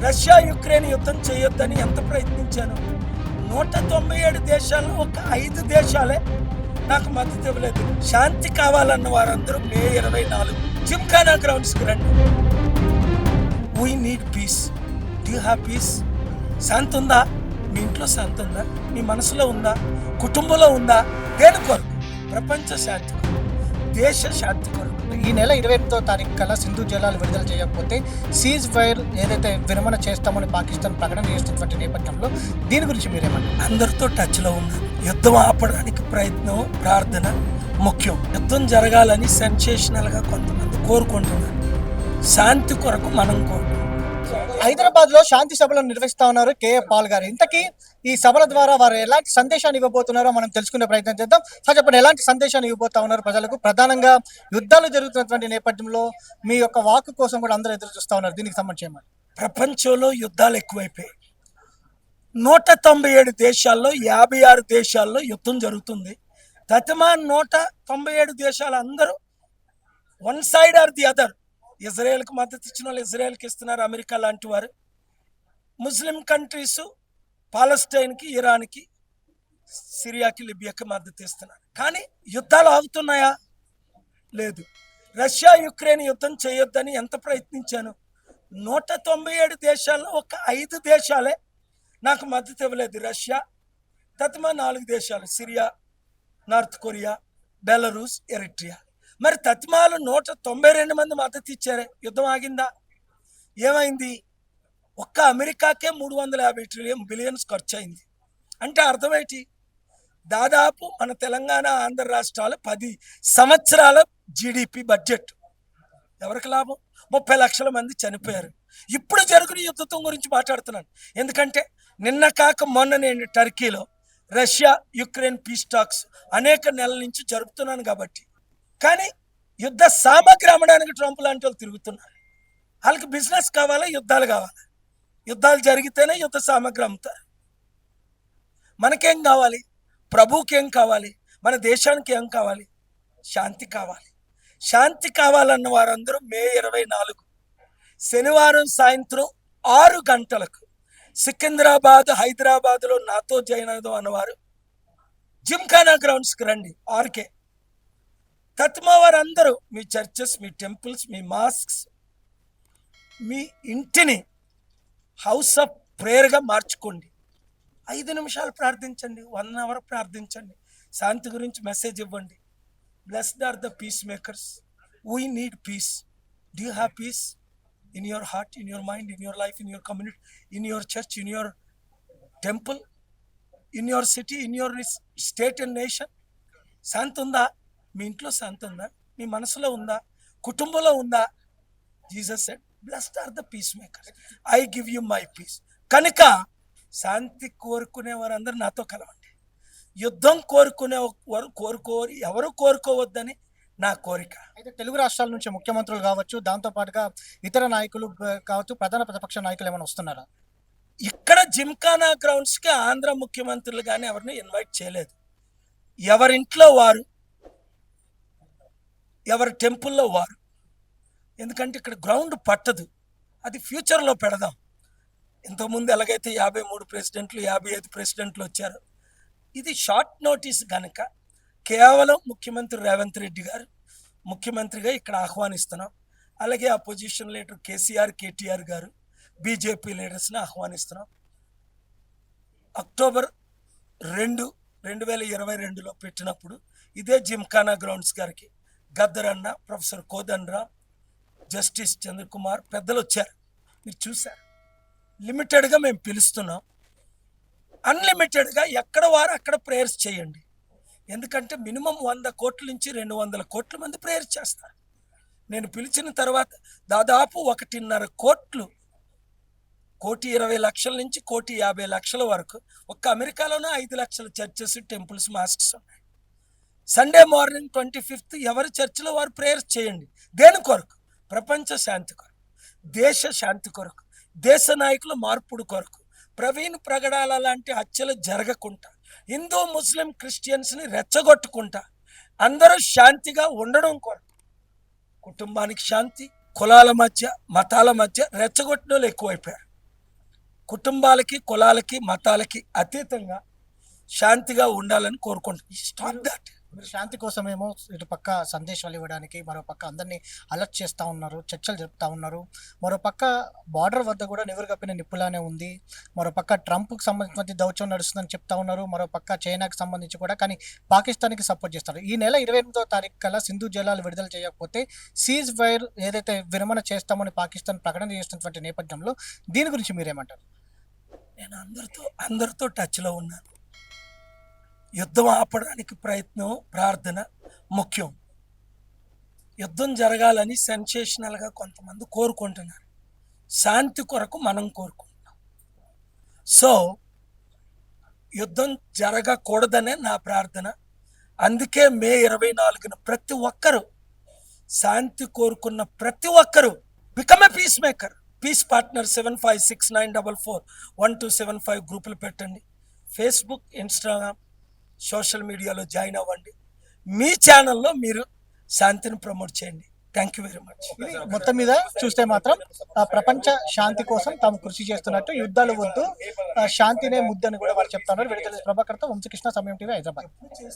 Russia Ukraine యుద్ధం చేయొద్దని ఎంత ప్రయత్నించాను. 197 దేశాల్లో ఒక 5 దేశాలే నాకు మద్దతు ఇవ్వలేదు. శాంతి కావాలన్న వారందరూ మే 24 జిమ్ఖానా గ్రౌండ్స్కి రండి. We need peace. Do you have peace? శాంతి ఉందా? మీ ఇంట్లో శాంతి ఉందా? మీ మనసులో ఉందా? కుటుంబంలో ఉందా? దేని కొరకు? ప్రపంచ శాంతి కొరకు, దేశ శాంతి కొరకు. ఈ నెల 28వ తారీఖు కల్లా సింధు జలాలు విడుదల చేయకపోతే సీజ్ ఫైర్ ఏదైతే విరమణ చేస్తామని పాకిస్తాన్ ప్రకటన చేస్తున్నటువంటి నేపథ్యంలో దీని గురించి మీరేమన్నారు? అందరితో టచ్లో ఉన్నాను. యుద్ధం ఆపడానికి ప్రయత్నం, ప్రార్థన ముఖ్యం. యుద్ధం జరగాలని సెన్సేషనల్గా కొంతమంది కోరుకుంటున్నారు. శాంతి కొరకు మనం కోరుకుంటున్నాం. హైదరాబాద్ లో శాంతి సభలను నిర్వహిస్తా ఉన్నారు కేఏ పాల్ గారు. ఇంతకీ ఈ సభల ద్వారా వారు ఎలాంటి సందేశాన్ని ఇవ్వబోతున్నారో మనం తెలుసుకునే ప్రయత్నం చేద్దాం. సార్ చెప్పండి, ఎలాంటి సందేశాన్ని ఇవ్వబోతా ఉన్నారు ప్రజలకు? ప్రధానంగా యుద్ధాలు జరుగుతున్నటువంటి నేపథ్యంలో మీ యొక్క వాక్కు కోసం కూడా అందరూ ఎదురు చూస్తా ఉన్నారు. దీనికి సంబంధించి ప్రపంచంలో యుద్ధాలు ఎక్కువైపోయాయి. 197 దేశాల్లో 56 దేశాల్లో యుద్ధం జరుగుతుంది. తతిమా 197 దేశాలు అందరూ one side or the other. ఇజ్రాయెల్కి మద్దతు ఇచ్చిన వాళ్ళు ఇజ్రాయెల్కి ఇస్తున్నారు, అమెరికా లాంటి వారు. ముస్లిం కంట్రీస్ పాలస్టైన్కి, ఇరాన్కి, సిరియాకి, లిబియాకి మద్దతు ఇస్తున్నారు. కానీ యుద్ధాలు ఆగుతున్నాయా? లేదు. రష్యా యుక్రెయిన్ యుద్ధం చేయొద్దని ఎంత ప్రయత్నించాను. 197 దేశాల్లో ఒక 5 దేశాలే నాకు మద్దతు ఇవ్వలేదు. రష్యా, తతిమా 4 దేశాలు, Syria, north Korea, Belarus, Eritrea. మరి తతిమాలు 192 మంది మద్దతు ఇచ్చారే. యుద్ధం ఆగిందా? ఏమైంది? ఒక్క అమెరికాకే 350 బిలియన్స్ ఖర్చు అయింది. అంటే అర్థమేంటి? దాదాపు మన తెలంగాణ, ఆంధ్ర రాష్ట్రాలు 10 సంవత్సరాల జీడిపి బడ్జెట్. ఎవరికి లాభం? 30 లక్షల మంది చనిపోయారు. ఇప్పుడు జరుగుతున్న యుద్ధం గురించి మాట్లాడుతున్నాను. ఎందుకంటే నిన్న కాక మొన్న నేను టర్కీలో రష్యా యుక్రెయిన్ పీస్ టాక్స్ అనేక నెలల నుంచి జరుపుతున్నాను కాబట్టి. కానీ యుద్ధ సామగ్రి అమ్మడానికి ట్రంప్ లాంటి వాళ్ళు తిరుగుతున్నారు. వాళ్ళకి బిజినెస్ కావాలా? యుద్ధాలు కావాలా? యుద్ధాలు జరిగితేనే యుద్ధ సామగ్రి అమ్ముతారు. మనకేం కావాలి? ప్రభువుకి ఏం కావాలి? మన దేశానికి ఏం కావాలి? శాంతి కావాలి. శాంతి కావాలన్న వారందరూ మే 24 శనివారం సాయంత్రం 6 గంటలకు సికింద్రాబాద్, హైదరాబాద్లో నాతో జాయిన్ అవుదాం అన్నవారు జిమ్ఖానా గ్రౌండ్స్కి రండి. 6కే. తతిమా వారందరూ మీ చర్చెస్, మీ టెంపుల్స్, మీ మాస్క్స్, మీ ఇంటిని హౌస్ ఆఫ్ ప్రేయర్గా మార్చుకోండి. 5 నిమిషాలు ప్రార్థించండి, 1 అవర్ ప్రార్థించండి. శాంతి గురించి మెసేజ్ ఇవ్వండి. Blessed are the peace makers. We need peace. Do you have peace in your heart, in your mind, in your life, in your community, in your church, in your temple, in your city, in your state and nation? శాంతి ఉందా? మీ ఇంట్లో శాంతి ఉందా? మీ మనసులో ఉందా? కుటుంబంలో ఉందా? Jesus said, blessed are the peace makers, I give you my peace. కనుక శాంతి కోరుకునే వారందరూ నాతో కలవండి. యుద్ధం కోరుకునే వారు ఎవరు కోరుకోవద్దని నా కోరిక. అయితే తెలుగు రాష్ట్రాల నుంచి ముఖ్యమంత్రులు కావచ్చు, దాంతోపాటుగా ఇతర నాయకులు కావచ్చు, ప్రధాన ప్రతిపక్ష నాయకులు ఏమైనా వస్తున్నారా? ఇక్కడ జిమ్ఖానా గ్రౌండ్స్కి ఆంధ్ర ముఖ్యమంత్రులు కానీ ఎవరిని ఇన్వైట్ చేయలేదు. ఎవరింట్లో వారు, ఎవరి టెంపుల్లో వారు. ఎందుకంటే ఇక్కడ గ్రౌండ్ పట్టదు. అది ఫ్యూచర్లో పెడదాం. ఇంతకుముందు ఎలాగైతే 53 ప్రెసిడెంట్లు, 55 ప్రెసిడెంట్లు వచ్చారు. ఇది షార్ట్ నోటీస్ కనుక కేవలం ముఖ్యమంత్రి రేవంత్ రెడ్డి గారు ముఖ్యమంత్రిగా ఇక్కడ ఆహ్వానిస్తున్నాం. అలాగే అపోజిషన్ లీడర్ కేసీఆర్, కేటీఆర్ గారు, బీజేపీ లీడర్స్ని ఆహ్వానిస్తున్నాం. అక్టోబర్ 2, 2022లో పెట్టినప్పుడు ఇదే జిమ్ఖానా గ్రౌండ్స్ గారికి గద్దర్ అన్న, ప్రొఫెసర్ కోదండరామ్, జస్టిస్ చంద్రకుమార్ పెద్దలు వచ్చారు. మీరు చూశారు. లిమిటెడ్గా మేము పిలుస్తున్నాం. అన్లిమిటెడ్గా ఎక్కడ వారు అక్కడ ప్రేయర్స్ చేయండి. ఎందుకంటే మినిమం 100 కోట్ల నుంచి 200 కోట్ల మంది ప్రేయర్ చేస్తారు. నేను పిలిచిన తర్వాత దాదాపు 1.5 కోట్లు, 1,20,00,000 నుంచి 1,50,00,000 వరకు ఒక్క అమెరికాలోనే 5 లక్షల చర్చెస్, టెంపుల్స్, మాస్క్స్ ఉన్నాయి. సండే మార్నింగ్ 25th ఎవరి చర్చిలో వారు ప్రేయర్స్ చేయండి. దేని కొరకు? ప్రపంచ శాంతి కొరకు, దేశ శాంతి కొరకు, దేశ నాయకుల మార్పుడు కొరకు, ప్రవీణ్ ప్రగడాల లాంటి హత్యలు జరగకుండా, హిందూ, ముస్లిం, క్రిస్టియన్స్ని రెచ్చగొట్టుకుంటా అందరూ శాంతిగా ఉండడం కొరకు. కుటుంబానికి శాంతి, కులాల మధ్య, మతాల మధ్య రెచ్చగొట్టడం ఎక్కువైపోయారు. కుటుంబాలకి, కులాలకి, మతాలకి అతీతంగా శాంతిగా ఉండాలని కోరుకుంటున్నాను. Stop that. మీరు శాంతి కోసమేమో ఇటు పక్క సందేశాలు ఇవ్వడానికి, మరో పక్క అందరినీ అలర్ట్ చేస్తూ ఉన్నారు, చర్చలు జరుపుతూ ఉన్నారు. మరో పక్క బార్డర్ వద్ద కూడా నివురుగప్పిన నిప్పులానే ఉంది. మరో పక్క ట్రంప్కి సంబంధించిన దౌత్యం నడుస్తుందని చెప్తా ఉన్నారు. మరో పక్క చైనాకి సంబంధించి కూడా, కానీ పాకిస్తాన్కి సపోర్ట్ చేస్తారు. ఈ నెల 28వ తారీఖు కల్లా సింధు జలాలు విడుదల చేయకపోతే సీజ్ ఫైర్ ఏదైతే విరమణ చేస్తామని పాకిస్తాన్ ప్రకటన చేస్తున్నటువంటి నేపథ్యంలో దీని గురించి మీరేమంటారు? నేను అందరితో టచ్లో ఉన్నాను. యుద్ధం ఆపడానికి ప్రయత్నం, ప్రార్థన ముఖ్యం. యుద్ధం జరగాలని సెన్సేషనల్గా కొంతమంది కోరుకుంటున్నారు. శాంతి కొరకు మనం కోరుకుంటున్నాం. సో యుద్ధం జరగకూడదనే నా ప్రార్థన. అందుకే మే 24న ప్రతి ఒక్కరూ, శాంతి కోరుకున్న ప్రతి ఒక్కరూ become a peace maker, peace partner. 7569441275 గ్రూపులు పెట్టండి. ఫేస్బుక్, ఇన్స్టాగ్రామ్, సోషల్ మీడియాలో జాయిన్ అవ్వండి. మీ ఛానల్లో మీరు శాంతిని ప్రమోట్ చేయండి. Thank you very much. మొత్తం మీద చూస్తే మాత్రం ప్రపంచ శాంతి కోసం తాము కృషి చేస్తున్నట్టు, యుద్ధాలు వద్దు శాంతినే ముద్దని కూడా వారు చెప్తున్నారు. విడుదల ప్రభాకర్తో వంశకృష్ణ, సమయం టీవీ, హైదరాబాద్.